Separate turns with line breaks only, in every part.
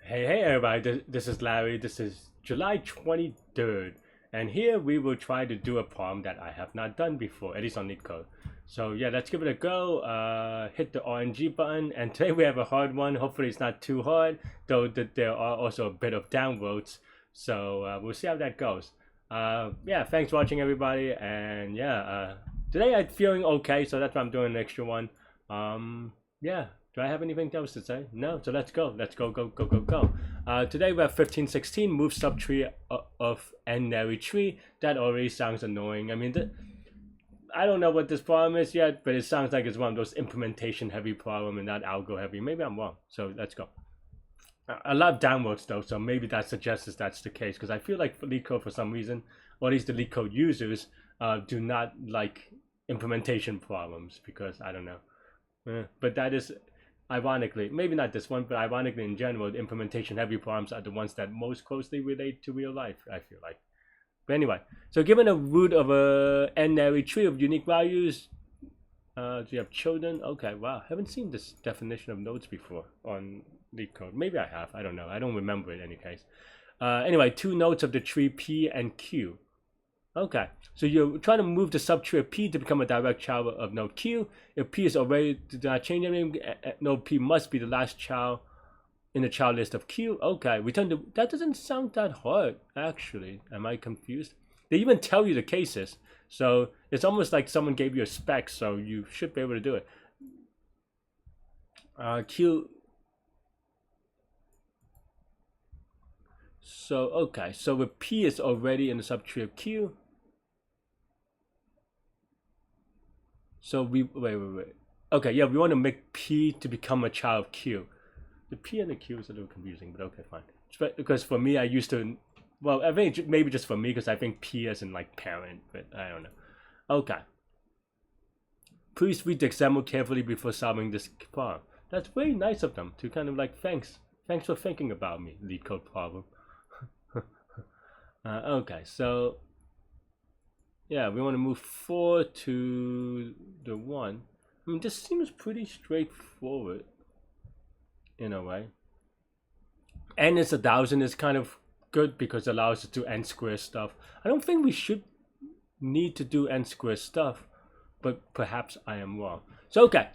Hey everybody, this is Larry. This is July 23rd, and here we will try to do a problem that I have not done before, at least on Leetcode. So yeah, let's give it a go. Hit the RNG button, and today we have a hard one. Hopefully it's not too hard, though there are also a bit of downvotes. So we'll see how that goes. Yeah, thanks for watching everybody, and yeah, today I'm feeling okay, so that's why I'm doing an extra one. Yeah. Do I have anything else to say? No, so let's go. Let's go. Today we have 1516 move subtree of N-Ary tree. That already sounds annoying. I mean, I don't know what this problem is yet, but it sounds like it's one of those implementation heavy problem and not algo heavy. Maybe I'm wrong. So let's go. I love downvotes though, so maybe that suggests that's the case, because I feel like Leetcode for some reason, or at least the Leetcode users, do not like implementation problems, because I don't know. But that is, ironically, maybe not this one, but ironically in general, the implementation heavy problems are the ones that most closely relate to real life, I feel like. But anyway, so given a root of a N-Ary tree of unique values, do you have children? Okay, wow, haven't seen this definition of nodes before on Leetcode. Maybe I have, I don't know, I don't remember it in any case. Anyway, two nodes of the tree P and Q. Okay, so you're trying to move the subtree of P to become a direct child of node Q. If P is already, did not change anything, node P must be the last child in the child list of Q. Okay, return to, that doesn't sound that hard, actually. Am I confused? They even tell you the cases. So it's almost like someone gave you a spec, so you should be able to do it. Q. So, okay, so if P is already in the subtree of Q, so we, wait. Okay, yeah, we want to make P to become a child of Q. The P and the Q is a little confusing, but okay, fine. Because for me, I used to, well, I think maybe just for me, because I think P as in like parent, but I don't know. Okay. Please read the example carefully before solving this problem. That's very nice of them to kind of like, thanks for thinking about me, Leetcode problem. Okay, so yeah, we want to move 4 to the 1. I mean, this seems pretty straightforward in a way. N is 1000 is kind of good because it allows us to do n square stuff. I don't think we should need to do n square stuff, but perhaps I am wrong. So okay,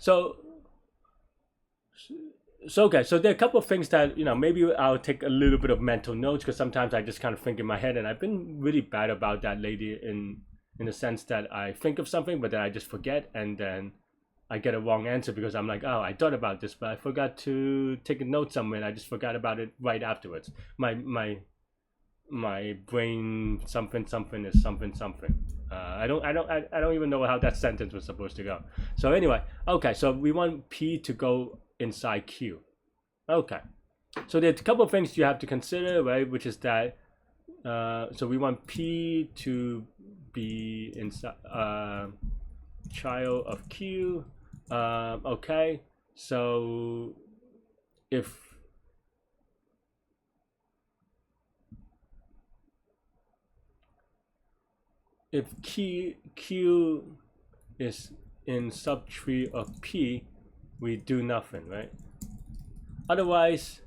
so there are a couple of things that, you know, maybe I'll take a little bit of mental notes, because sometimes I just kind of think in my head, and I've been really bad about that lately in the sense that I think of something, but then I just forget, and then I get a wrong answer because I'm like, oh, I thought about this, but I forgot to take a note somewhere, and I just forgot about it right afterwards. My brain something is something. I don't even know how that sentence was supposed to go. So anyway, okay, so we want P to go inside Q. Okay, so there's a couple of things you have to consider, right? Which is that so we want P to be inside child of Q. Okay, so if Q is in subtree of P, we do nothing, right? Otherwise,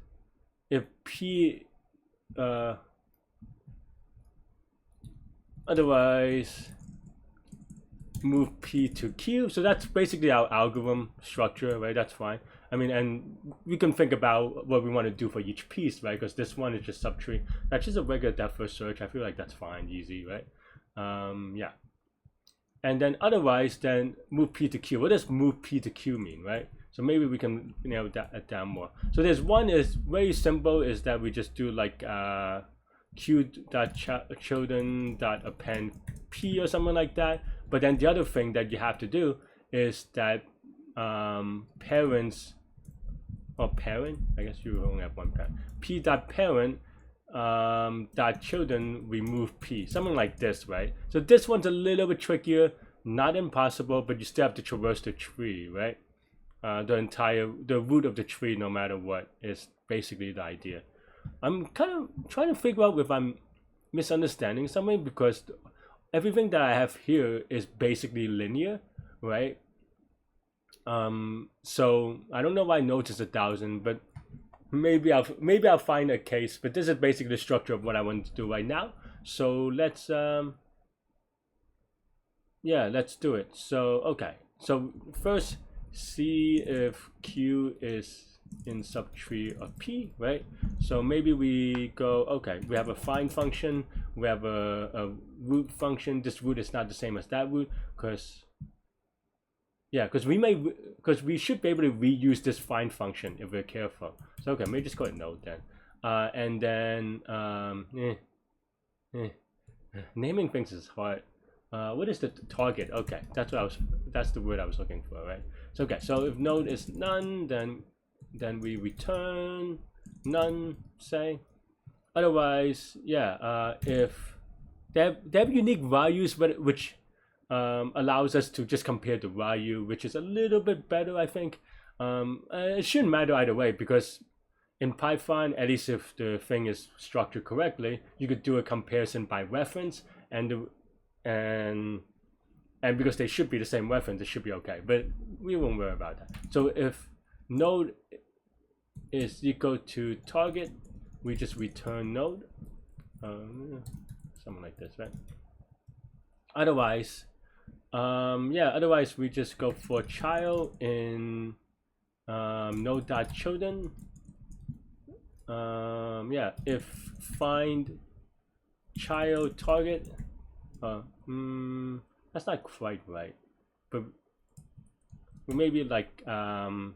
if P otherwise move P to Q. So that's basically our algorithm structure, right? That's fine. I mean, and we can think about what we want to do for each piece, right? Because this one is just subtree. That's just a regular depth first search. I feel like that's fine, easy, right? Yeah. And then otherwise, then move P to Q. What does move P to Q mean, right? So maybe we can narrow that down more. So there's one is very simple, is that we just do like q.children.append P or something like that. But then the other thing that you have to do is that parents, or parent, I guess you only have one parent, p.parent dot children remove P, something like this, right? So this one's a little bit trickier, not impossible, but you still have to traverse the tree, right? The root of the tree, no matter what, is basically the idea. I'm kind of trying to figure out if I'm misunderstanding something, because everything that I have here is basically linear, right? So I don't know why nodes is 1000, but maybe I'll find a case, but this is basically the structure of what I want to do right now. So let's yeah, let's do it. So okay, so first see if Q is in subtree of P, right? So maybe we go, okay, we have a find function, we have a root function. This root is not the same as that root, because because we should be able to reuse this find function if we're careful. So okay, maybe just call it node then, and then naming things is hard. What is the target? Okay, that's the word I was looking for, right? So okay, so if node is none, then we return none, say. Otherwise, yeah, if they have unique values, but which allows us to just compare the value, which is a little bit better, I think. It shouldn't matter either way, because in Python, at least if the thing is structured correctly, you could do a comparison by reference, and because they should be the same reference, it should be okay. But we won't worry about that. So if node is equal to target, we just return node, something like this, right? Otherwise, otherwise we just go for child in node.children. If find child target, that's not quite right, but maybe like R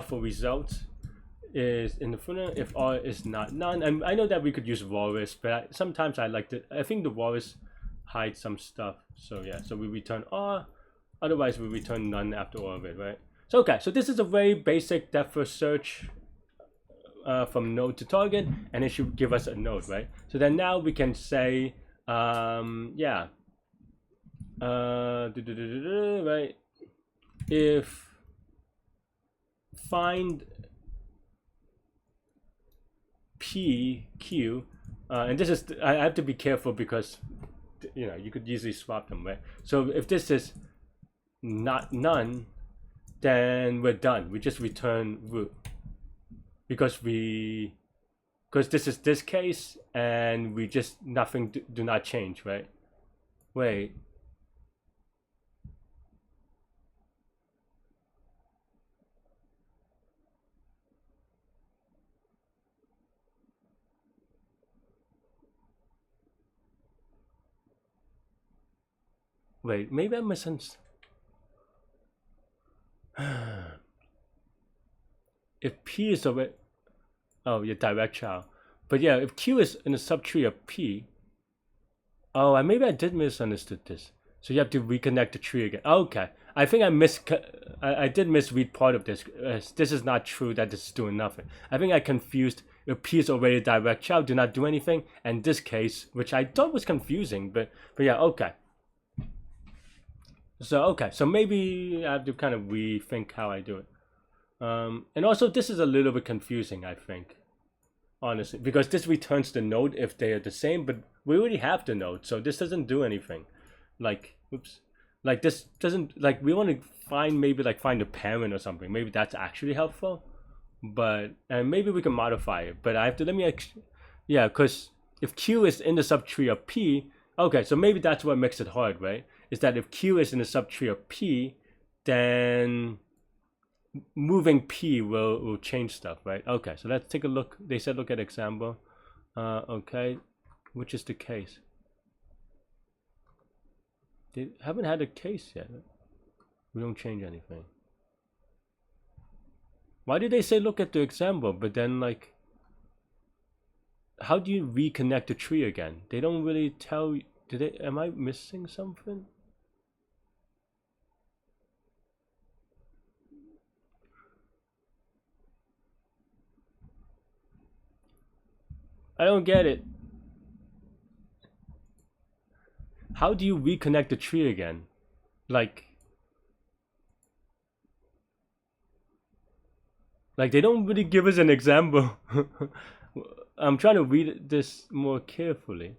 for results is in the footer if R is not none. And I know that we could use walrus, but sometimes I like to, I think the walrus hides some stuff. So yeah, so we return R, otherwise we return none after all of it, right? So okay, so this is a very basic depth first search from node to target, and it should give us a node, right? So then now we can say right, if find P Q, and this is, I have to be careful because you could easily swap them, right? So if this is not none, then we're done. We just return root, because this is this case, and we just nothing do not change, right? Wait. Wait, maybe I misunderstood. If P is already, oh, yeah, direct child. But yeah, if Q is in a subtree of P, oh, maybe I did misunderstood this. So you have to reconnect the tree again. Okay, I think I did misread part of this. This is not true that this is doing nothing. I think I confused if P is already a direct child, do not do anything, and this case, which I thought was confusing, but yeah, okay. So okay, so maybe I have to kind of rethink how I do it. And also this is a little bit confusing, I think, honestly, because this returns the node if they are the same, but we already have the node, so this doesn't do anything. Like, oops, like this doesn't, like, we want to find, maybe like find a parent or something. Maybe that's actually helpful, but and maybe we can modify it. But I have to yeah, because if Q is in the subtree of P, okay, so maybe that's what makes it hard, right? Is that if Q is in the subtree of P, then moving P will change stuff, right? Okay, so let's take a look. They said look at example. Okay, which is the case? They haven't had a case yet. We don't change anything. Why did they say look at the example, but then like, how do you reconnect the tree again? They don't really tell you. Am I missing something? I don't get it. How do you reconnect the tree again? Like they don't really give us an example. I'm trying to read this more carefully.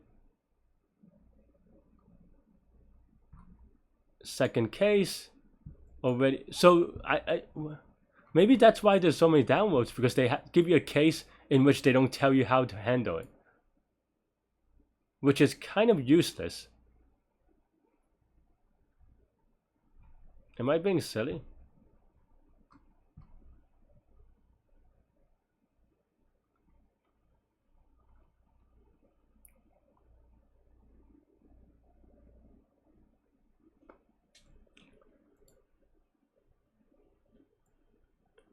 Second case already. So Maybe that's why there's so many downloads, because they give you a case in which they don't tell you how to handle it, which is kind of useless. Am I being silly?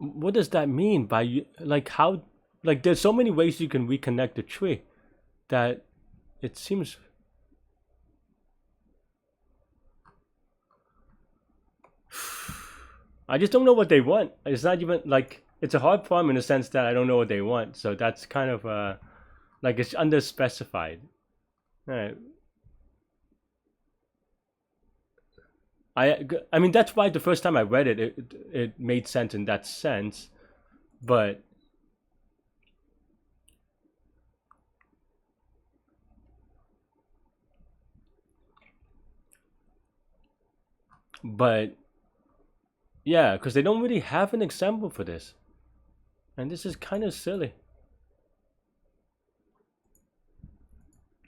What does that mean by like how, like there's so many ways you can reconnect the tree that it seems. I just don't know what they want. It's not even like, it's a hard problem in the sense that I don't know what they want. So that's kind of like it's underspecified. All right. I mean that's why the first time I read it, it made sense in that sense, but yeah, because they don't really have an example for this, and this is kind of silly.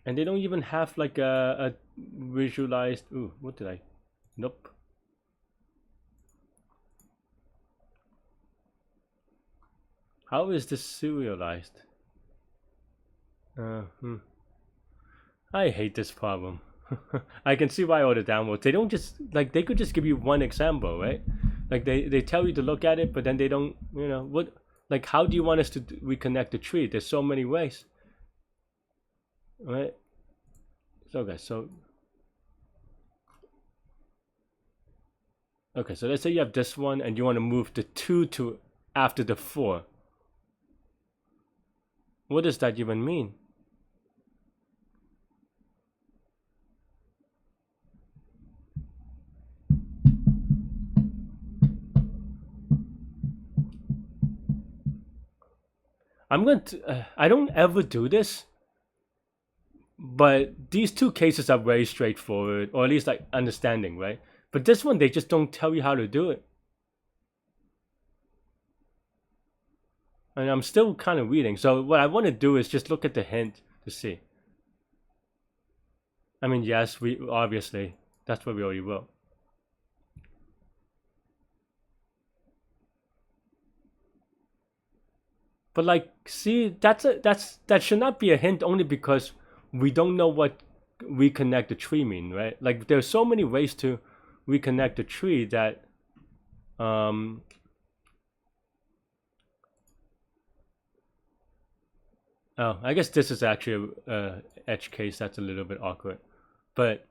And they don't even have like a visualized. Ooh, what did I? Nope. How is this serialized? I hate this problem. I can see why all the downloads. They don't just like, they could just give you one example, right? Like they tell you to look at it, but then they don't. You know what? Like how do you want us to reconnect the tree? There's so many ways, right? Okay, so let's say you have this one and you want to move the 2 to after the 4. What does that even mean? I'm going to. I don't ever do this, but these two cases are very straightforward, or at least like understanding, right? But this one, they just don't tell you how to do it. And I'm still kind of reading. So what I want to do is just look at the hint to see. I mean, yes, we obviously, that's what we already wrote. But like, see, that should not be a hint only because we don't know what reconnect the tree mean, right? Like there's so many ways to reconnect the tree that oh, I guess this is actually a edge case that's a little bit awkward, but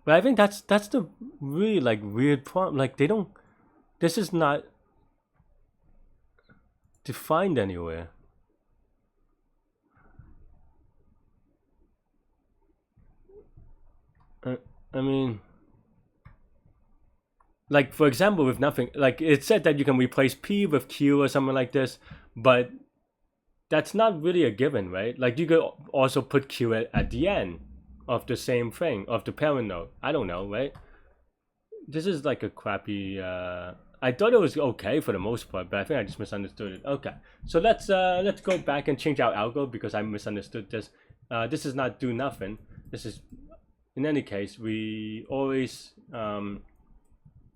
I think that's the really like weird problem. Like they don't. This is not defined anywhere. I mean, like for example, with nothing, like it said that you can replace P with Q or something like this, but that's not really a given, right? Like you could also put Q at the end of the same thing, of the parent node. I don't know, right? This is like a crappy. I thought it was okay for the most part, but I think I just misunderstood it. Okay, so let's go back and change our algo because I misunderstood this. This is not do nothing. This is, in any case, we always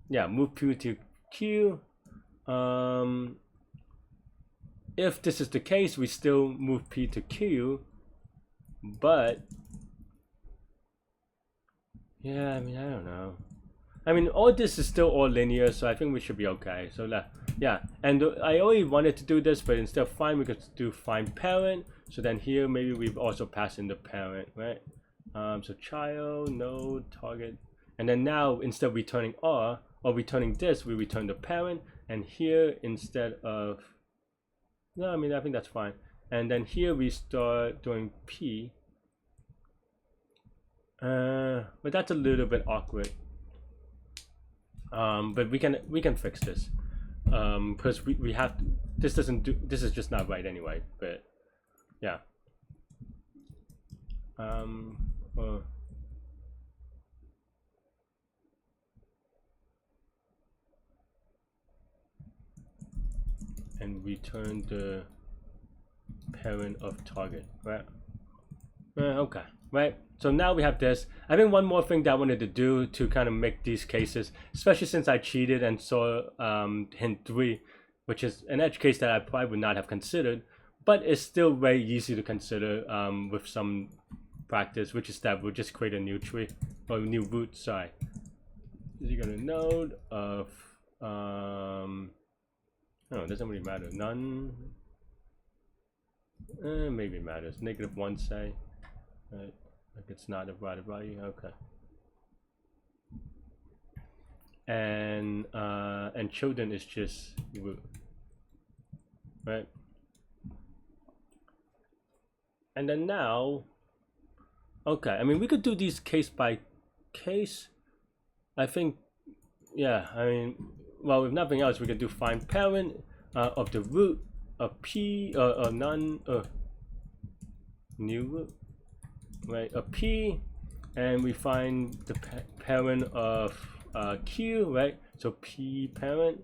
yeah, move Q to Q. If this is the case, we still move P to Q, but yeah, I mean, I don't know. I mean, all this is still all linear, so I think we should be okay. So yeah, and I only wanted to do this, but instead of find, we could do find parent. So then here, maybe we've also passed in the parent, right? So child, node, target, and then now instead of returning R or returning this, we return the parent, and here instead of, no, I mean, I think that's fine. And then here we start doing P, but that's a little bit awkward. But we can fix this because we have to, this doesn't do, this is just not right anyway, but yeah. and return the parent of target, right? Okay, right. So now we have this. I think one more thing that I wanted to do to kind of make these cases, especially since I cheated and saw hint 3, which is an edge case that I probably would not have considered, but it's still very easy to consider with some practice, which is that we'll just create a new tree, or a new root, sorry. Is you got a node of, no, it doesn't really matter, none, maybe it matters, -1 say, right? Like it's not a right value, okay. And children is just root, right? And then now, okay, I mean we could do these case by case. I think, yeah, I mean, well, if nothing else, we could do find parent of the root of p or none new root, right? A p, and we find the parent of q, right? So p parent,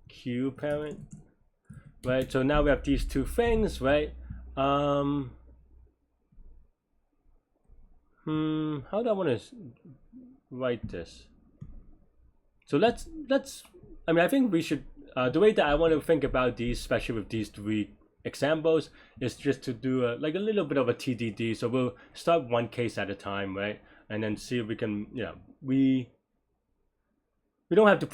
q parent, right? So now we have these two things, right? How do I want to write this? So let's I mean, I think we should the way that I want to think about these, especially with these 3 examples, is just to do like a little bit of a TDD. So we'll start one case at a time, right? And then see if we can, you know, we don't have to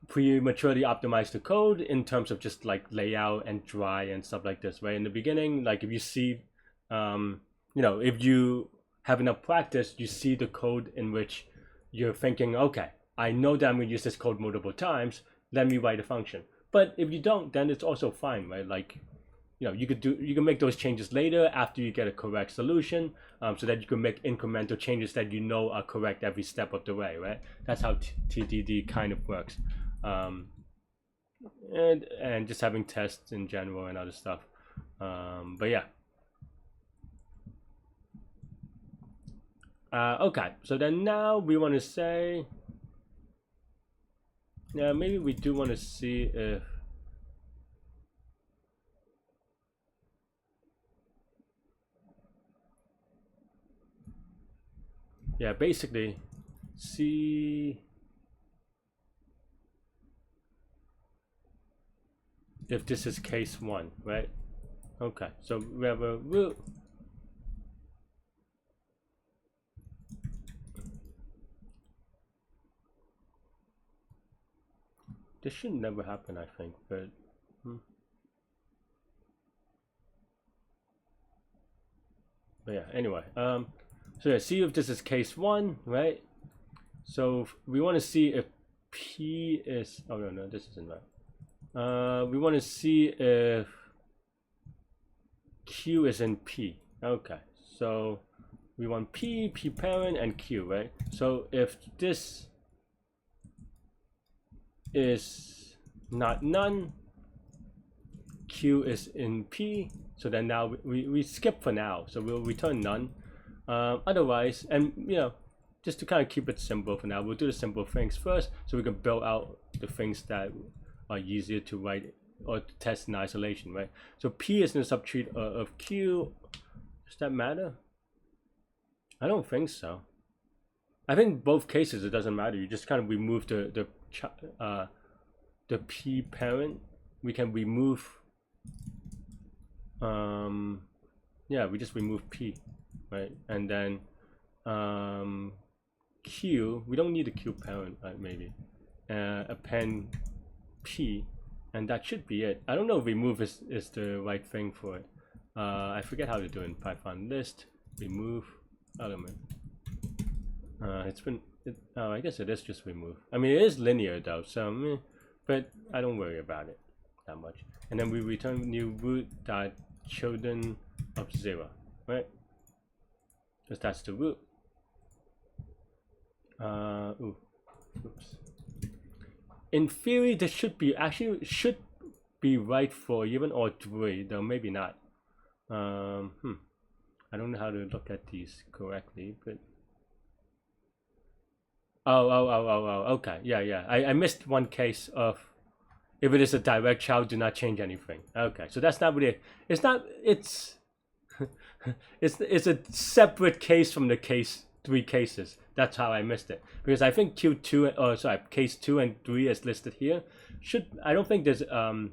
prematurely optimize the code in terms of just like layout and dry and stuff like this, right? In the beginning, like if you see, you know, if you have enough practice, you see the code in which you're thinking, okay, I know that I'm going to use this code multiple times, let me write a function. But if you don't, then it's also fine, right? Like, you know, you can make those changes later after you get a correct solution, so that you can make incremental changes that you know are correct every step of the way, right? That's how TDD kind of works, and just having tests in general and other stuff. But yeah. Okay, so then now we want to say, yeah, maybe we do want to see if yeah, basically see if this is case 1, right? Okay, so we have a root. This should never happen, I think, but but yeah, anyway, so yeah, see if this is case 1, right? So we want to see if p is, oh no, this isn't right. We want to see if q is in p. Okay, so we want p parent, and q, right? So if this is not none, q is in p, so then now we skip for now, so we'll return none. Otherwise, and you know, just to kind of keep it simple for now, we'll do the simple things first, so we can build out the things that are easier to write or to test in isolation, right? So p is in the subtree of q. Does that matter? I don't think so. I think both cases it doesn't matter. You just kind of remove the p parent. We can remove, yeah, we just remove p, right? And then q, we don't need a q parent, right? Maybe append p, and that should be it. I don't know if remove is the right thing for it. I forget how to do it in Python. List remove element. I guess it is just remove. I mean, it is linear though, so but I don't worry about it that much. And then we return new root dot children of 0, right? Because that's the root. Oops. In theory, this should be right for even or 3, though maybe not. I don't know how to look at these correctly, but oh, okay, yeah. I missed one case of If it is a direct child, do not change anything. Okay, so that's not really. It's not. It's. it's a separate case from the three cases. That's how I missed it, because I think Q2. Oh, sorry, case 2 and 3 is listed here. I don't think there's a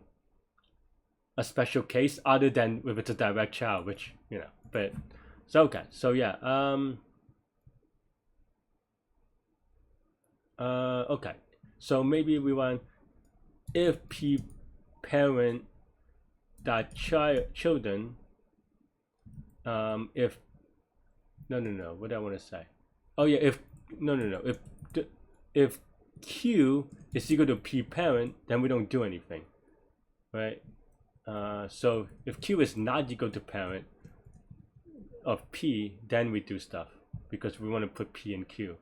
special case other than if it's a direct child, which But so okay. So yeah. Okay. So maybe we want if p parent dot children if no what do I want to say? Oh yeah, if if q is equal to p parent, then we don't do anything, right? So if q is not equal to parent of p, then we do stuff because we want to put p in q.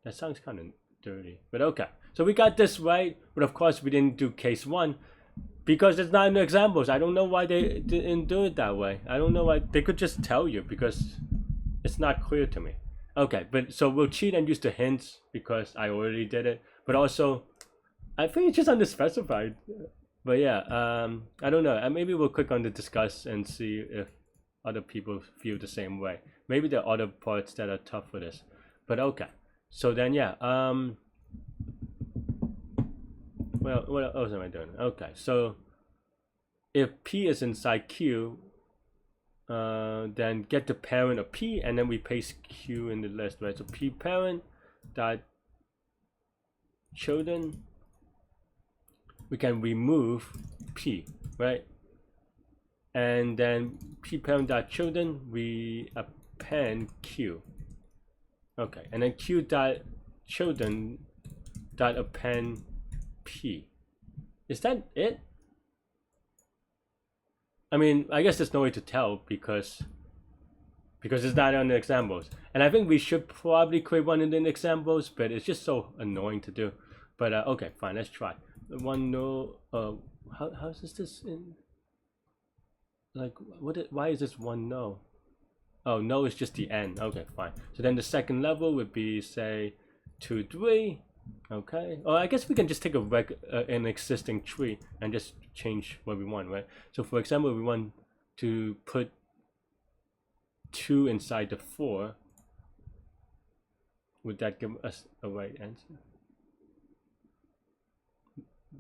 That sounds kind of dirty, but okay. So we got this right, but of course we didn't do case 1 because it's not in the examples. I don't know why they didn't do it that way. I don't know why. They could just tell you because it's not clear to me. Okay, but so we'll cheat and use the hints because I already did it. But also, I think it's just underspecified. But yeah, I don't know. Maybe we'll click on the discuss and see if other people feel the same way. Maybe there are other parts that are tough for this. But okay. So then yeah, well, what else am I doing? Okay, so if P is inside Q, then get the parent of P, and then we paste Q in the list, right? So P parent dot children, we can remove P, right? And then P parent dot children, we append Q. Okay, and then Q dot children dot append P. Is that it? I mean, I guess there's no way to tell because it's not on the examples. And I think we should probably create one in the examples, but it's just so annoying to do. But okay, fine, let's try. One no. How is this in? Like, why is this one no? Oh, no, it's just the N. Okay, fine. So then the second level would be, say, 2, 3. Okay. Oh, I guess we can just take an existing tree and just change what we want, right? So for example, we want to put 2 inside the 4. Would that give us a right answer?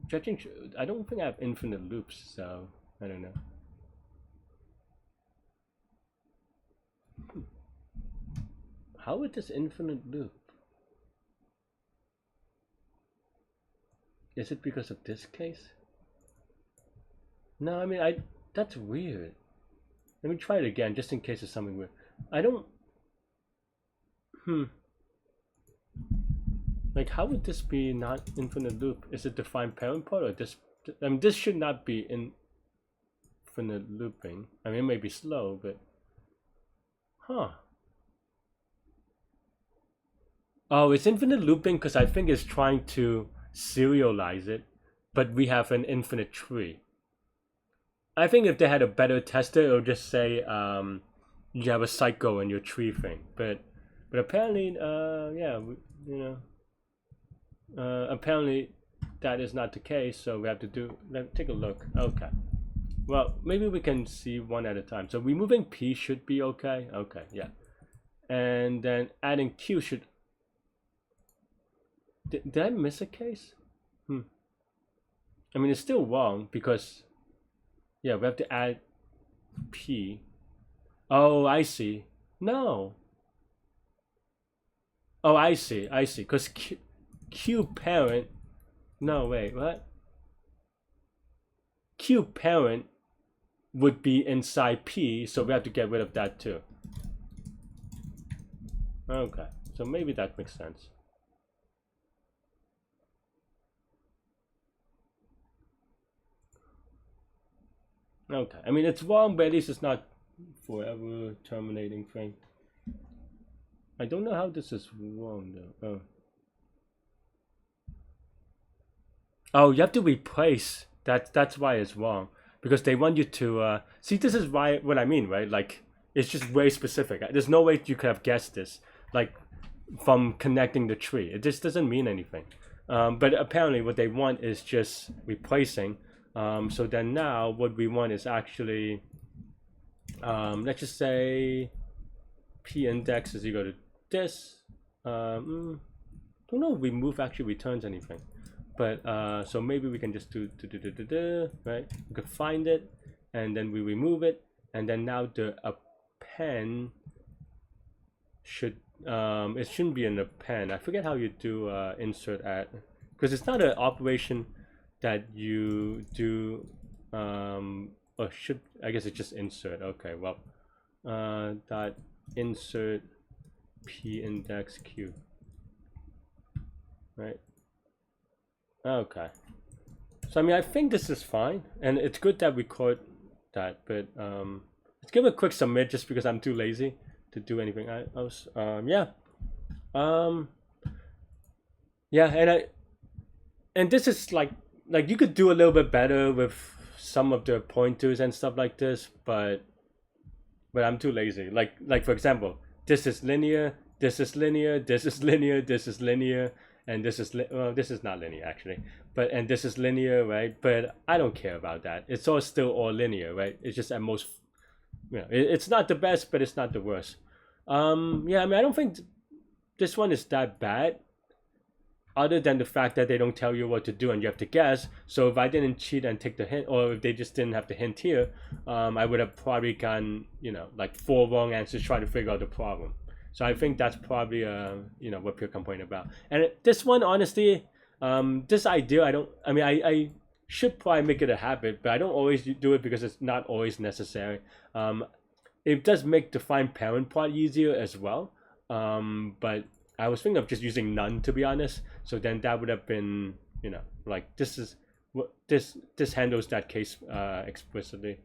Judging, I don't think I have infinite loops, so I don't know. How would this infinite loop? Is it because of this case? No, I mean, that's weird. Let me try it again, just in case it's something weird. I don't... Like, how would this be not infinite loop? Is it defined parent part or this? I mean, this should not be infinite looping. I mean, it may be slow, but... Huh. Oh, it's infinite looping because I think it's trying to serialize it, but we have an infinite tree. I think if they had a better tester, it would just say you have a cycle in your tree thing. But apparently, yeah, apparently that is not the case. So we have to take a look. Okay. Well, maybe we can see one at a time. So removing P should be okay. Okay, yeah. And then adding Q should... Did I miss a case? I mean, it's still wrong because... Yeah, we have to add P. Oh, I see. No. Oh, I see. Because Q parent... No, wait, what? Q parent would be inside P, so we have to get rid of that too. Okay, so maybe that makes sense. Okay, I mean, it's wrong, but at least it's not forever terminating thing. I don't know how this is wrong though. Oh, you have to replace. That's why it's wrong, because they want you to see. This is why what I mean, right? Like, it's just very specific. There's no way you could have guessed this, like, from connecting the tree. It just doesn't mean anything. But apparently what they want is just replacing. So then now what we want is actually, let's just say p index is equal to this. Don't know if remove actually returns anything, but so maybe we can just do right. We could find it, and then we remove it, and then now the append should it shouldn't be an append. I forget how you do insert at, because it's not an operation that you do. Or should, I guess it's just insert. Okay, well, dot insert p index q, right? Okay, so I mean I think this is fine, and it's good that we caught that, but let's give it a quick submit just because I'm too lazy to do anything else. Yeah, and this is like you could do a little bit better with some of the pointers and stuff like this, but I'm too lazy. Like for example, this is linear, this is linear, this is linear, this is linear, and this is well, this is not linear actually, but and this is linear, right? But I don't care about that. It's all still all linear, right? It's just at most, you know, it's not the best, but it's not the worst. Yeah, I mean I don't think this one is that bad, other than the fact that they don't tell you what to do and you have to guess. So if I didn't cheat and take the hint, or if they just didn't have the hint here, I would have probably gotten, you know, like 4 wrong answers trying to figure out the problem. So I think that's probably you know, what people complain about. And this one, honestly, this idea, I should probably make it a habit, but I don't always do it because it's not always necessary. It does make the find parent part easier as well, but I was thinking of just using none, to be honest. So then that would have been, you know, like this is what this handles that case explicitly,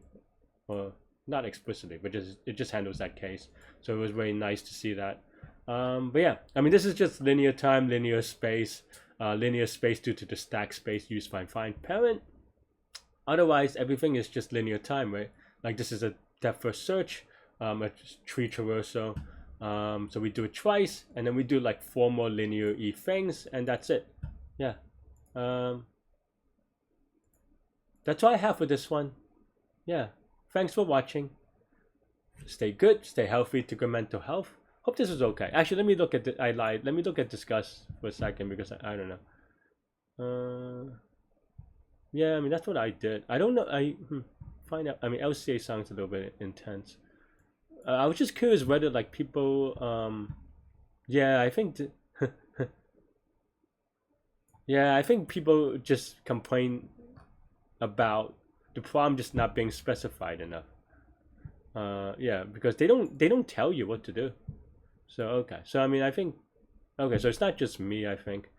or not explicitly, but it just handles that case. So it was very nice to see that. But yeah, I mean this is just linear time, linear space due to the stack space used by find parent. Otherwise, everything is just linear time, right? Like this is a depth first search, a tree traversal. So we do it twice, and then we do like 4 more linear E things, and that's it. Yeah. That's all I have for this one. Yeah. Thanks for watching. Stay good, stay healthy to good mental health. Hope this was okay. Actually, let me look at I lied. Let me look at discuss for a second because I don't know. Yeah, I mean that's what I did. I don't know. Find out. I mean LCA sounds a little bit intense. I was just curious whether like people yeah, I think yeah, I think people just complain about the problem just not being specified enough. Yeah, because they don't tell you what to do. So okay, so I mean I think okay, so it's not just me, I think.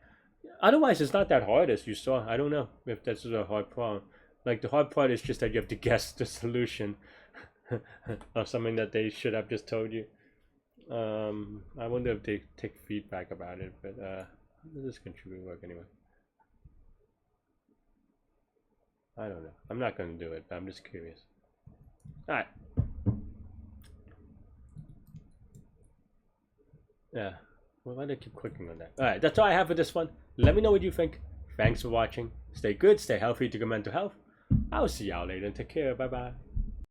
Otherwise it's not that hard as you saw. I don't know if that's a hard problem. Like the hard part is just that you have to guess the solution. Or something that they should have just told you. I wonder if they take feedback about it, but this contribute work anyway. I don't know. I'm not going to do it, but I'm just curious. Alright. Yeah. Well, why do I keep clicking on that? Alright, that's all I have for this one. Let me know what you think. Thanks for watching. Stay good, stay healthy to good mental health. I'll see y'all later. Take care. Bye-bye.